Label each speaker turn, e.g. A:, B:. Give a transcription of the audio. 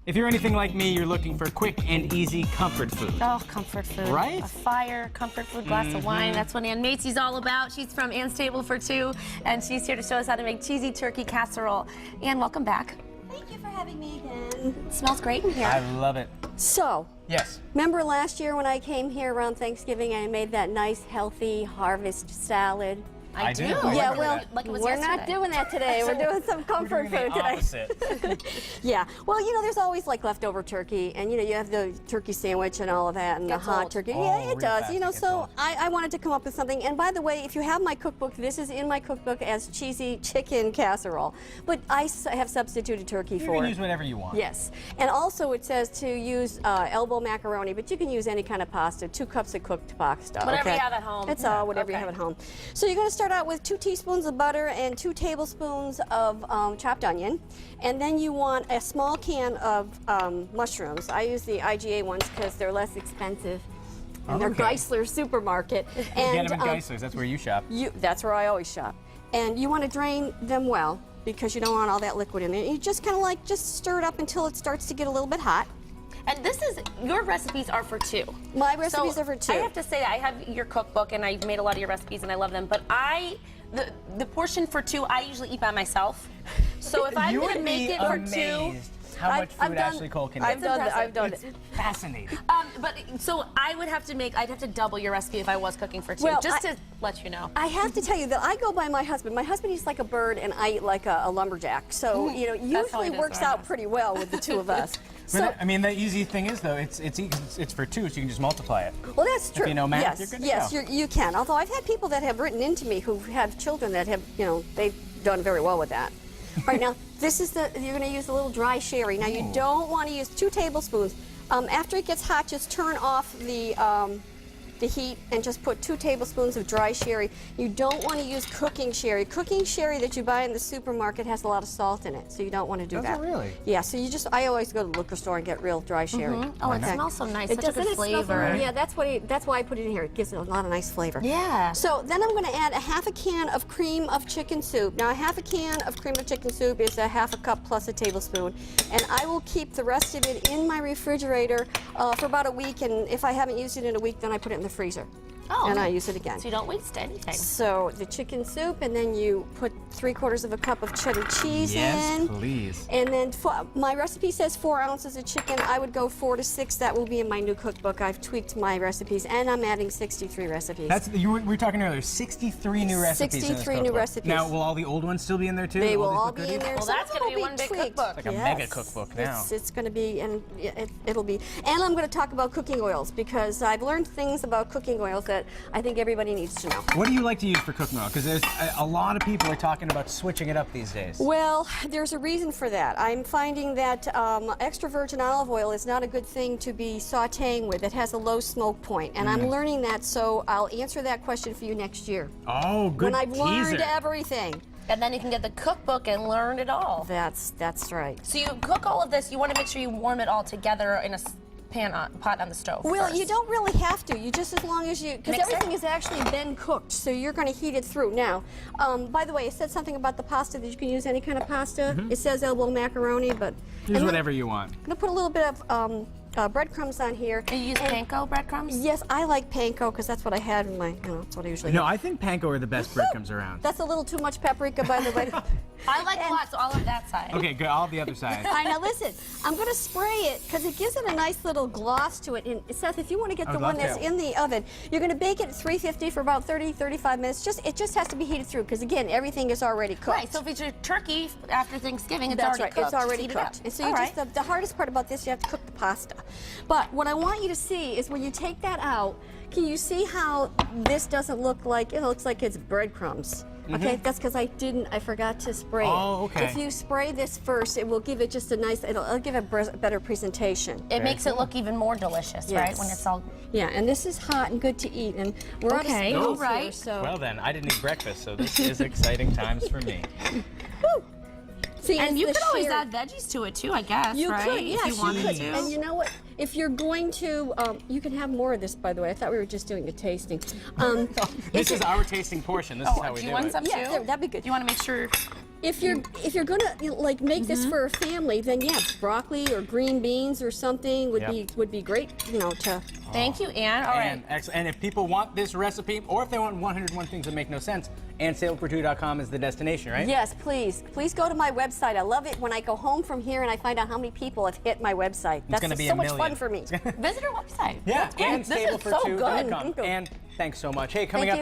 A: If you're anything like me, you're looking for quick and easy comfort food.
B: Oh, comfort food.
A: Right?
B: A fire, comfort food, glass of wine. That's what Ann Macy's all about. She's from Ann's Table for Two, and she's here to show us how to make cheesy turkey casserole. Ann, welcome back.
C: Thank you for having me again.
B: It smells great in here.
A: I love it.
C: So,
A: Yes.
C: remember last year when I came here around Thanksgiving and I made that nice, healthy harvest salad?
A: I do.
C: Yeah, well,
B: like it was
C: we're
B: yesterday.
C: not doing that today. We're doing some comfort food today.
A: Opposite.
C: Yeah, well, you know, there's always like leftover turkey, and you know, you have the turkey sandwich and all of that, and
B: Gets
C: the hot
B: old.
C: turkey.
A: Oh,
C: Yeah, it
A: real
C: does.
A: fast
C: You know,
A: it gets
C: so
A: old.
C: I wanted to come up with something. And by the way, if you have my cookbook, this is in my cookbook as cheesy chicken casserole, but I have substituted turkey
A: You
C: for
A: can
C: it.
A: use whatever you want.
C: Yes, and also it says to use elbow macaroni, but you can use any kind of pasta, 2 cups of cooked pasta.
B: Whatever
C: okay?
B: you have at home.
C: It's
B: Yeah,
C: all whatever you
B: okay.
C: have at home. So you're going to start out with 2 teaspoons of butter and 2 tablespoons of chopped onion, and then you want a small can of mushrooms. I use the IGA ones because they're less expensive. And they're
A: Okay.
C: Geisler supermarket.
A: Get them in Geisler's. That's where you shop.
C: That's where I always shop. And you want to drain them well because you don't want all that liquid in there. You just kind of like just stir it up until it starts to get a little bit hot.
B: And this is, your recipes are for 2.
C: My recipes
B: So
C: are for 2.
B: I have to say that I have your cookbook and I've made a lot of your recipes and I love them, but the portion for 2 I usually eat by myself. So if I'm
A: You
B: going
A: would
B: to make
A: be
B: it for
A: amazed how
C: I've-
A: much food
C: I've done-
A: Ashley Cole can
C: I've
A: make.
C: done that. I've done
A: It's
C: it.
A: fascinating.
B: But so I would have to I'd have to double your recipe if I was cooking for 2,
C: Well,
B: just to let you know.
C: I have to tell you that I go by my husband. My husband eats like a bird and I eat like a lumberjack. So, you know,
B: That's how
C: usually
B: it is
C: works
B: with our
C: out
B: house.
C: pretty well with the 2 of us.
A: But
C: So,
A: I mean, the easy thing is, though, it's for 2, so you can just multiply it.
C: well, that's true.
A: you know math,
C: yes,
A: you're good to
C: yes,
A: go.
C: you can. Although I've had people that have written into me who have children that have, you know, they've done very well with that. All right, now this is you're going to use a little dry sherry. Now you don't want to use 2 tablespoons. After it gets hot, just turn off the heat and just put 2 tablespoons of dry sherry. You don't want to use cooking sherry. Cooking sherry that you buy in the supermarket has a lot of salt in it, so you don't want to do
A: Does
C: that.
A: it really?
C: Yeah, so I always go to the liquor store and get real dry sherry.
B: Oh, it
C: Okay.
B: smells so nice.
C: It
B: Such a
C: doesn't
B: good
C: it smell so
B: flavor.
C: good? Yeah, that's why I put it in here. It gives it a lot of nice flavor.
B: Yeah.
C: So then I'm going to add a 1/2 can of cream of chicken soup. Now, a 1/2 can of cream of chicken soup is a 1/2 cup plus a tablespoon. And I will keep the rest of it in my refrigerator for about a week. And if I haven't used it in a week, then I put it in the freezer.
B: Oh.
C: And I use it again.
B: So you don't waste anything.
C: So the chicken soup, and then you put 3/4 of a cup of cheddar cheese
A: Yes,
C: in.
A: please.
C: And then my recipe says 4 ounces of chicken. I would go 4 to 6. That will be in my new cookbook. I've tweaked my recipes, and I'm adding 63 recipes.
A: We were talking earlier, 63 new recipes. in this
C: 63 new
A: cookbook.
C: recipes.
A: Now, will all the old ones still be in there too?
C: They will
A: these
C: all
A: look
C: be
A: goodies?
C: in there.
B: Well,
C: Some
B: that's
C: of them
B: gonna be
C: will
B: one big
C: tweaked.
B: cookbook.
A: Like a mega cookbook now.
C: It's going to be, and it'll be. And I'm going to talk about cooking oils because I've learned things about cooking oils that I think everybody needs to know.
A: What do you like to use for cooking oil? Because there's a lot of people are talking about switching it up these days.
C: Well, there's a reason for that. I'm finding that extra virgin olive oil is not a good thing to be sautéing with. It has a low smoke point, and I'm learning that, so I'll answer that question for you next year.
A: Oh, good
C: When I've
A: teaser.
C: learned everything.
B: And then you can get the cookbook and learn it all.
C: That's right.
B: So you cook all of this, you want to make sure you warm it all together in a pot on the stove.
C: Well,
B: first.
C: you don't really have to. You just as long as you, because
B: Mix it?
C: everything has actually been cooked, so you're going to heat it through. Now, by the way, it said something about the pasta that you can use any kind of pasta. It says elbow macaroni, but
A: Use whatever you want.
C: I'm going to put a little bit of breadcrumbs on here.
B: Do you use panko breadcrumbs?
C: Yes, I like panko because that's what I had in my, that's what I usually
A: No,
C: have.
A: I think panko are the best breadcrumbs around.
C: That's a little too much paprika, by the way.
B: I like a lot, so I'll have that side.
A: Okay, good. I'll have the other side.
C: All right, now listen, I'm going to spray it because it gives it a nice little gloss to it. And Seth, if you want to get
A: I
C: the
A: would
C: one
A: love
C: that's
A: to.
C: in the oven, you're going to bake it at 350 for about 30-35 minutes. It just has to be heated through because, again, everything is already cooked.
B: Right, so if it's your turkey after Thanksgiving, it's
C: That's
B: already
C: right.
B: cooked.
C: It's already
B: Heat it up.
C: cooked. And so
B: All
C: you
B: right.
C: just the hardest part about this, you have to cook the pasta. But what I want you to see is when you take that out, can you see how this doesn't look like, it looks like it's breadcrumbs. Okay, that's because I forgot to spray it.
A: Oh, okay.
C: If you spray this first, it will give it just a nice, it'll give it a better presentation.
B: It makes it look even more delicious, right?
C: Yes.
B: When it's all.
C: Yeah, and this is hot and good to eat, and we're out of
B: Okay,
C: space
B: all
C: here,
B: right.
C: so.
A: Well then, I didn't eat breakfast, so this is exciting times for me.
C: Woo. See,
B: And
C: it's
B: you
C: the
B: could always
C: sheer-
B: add veggies to it too, I guess,
C: You
B: right?
C: could, yes,
B: if you wanted
C: could.
B: to.
C: And you know what? If you're going to, you can have more of this, by the way. I thought we were just doing a tasting.
A: This is our tasting portion. This is how we
B: do
A: do
B: you want
A: it.
B: some
C: Yeah,
B: too?
C: there, that'd be good.
B: You want to make sure
C: if you're gonna like make this for a family, then yeah, broccoli or green beans or something would be great. You know, to.
B: Thank you, Anne. All right.
A: And if people want this recipe, or if they want 101 things that make no sense, AnnStableFor2.com is the destination, right?
C: Yes, please go to my website. I love it when I go home from here and I find out how many people have hit my website. That's
A: gonna be
C: so
A: a
C: much
A: million.
C: fun for me.
B: Visit our website.
A: Yeah,
B: That's great. This is so
A: AnnStableFor2.com.
C: good.
A: And thanks so much. Hey, coming
C: Thank
A: up.
C: you.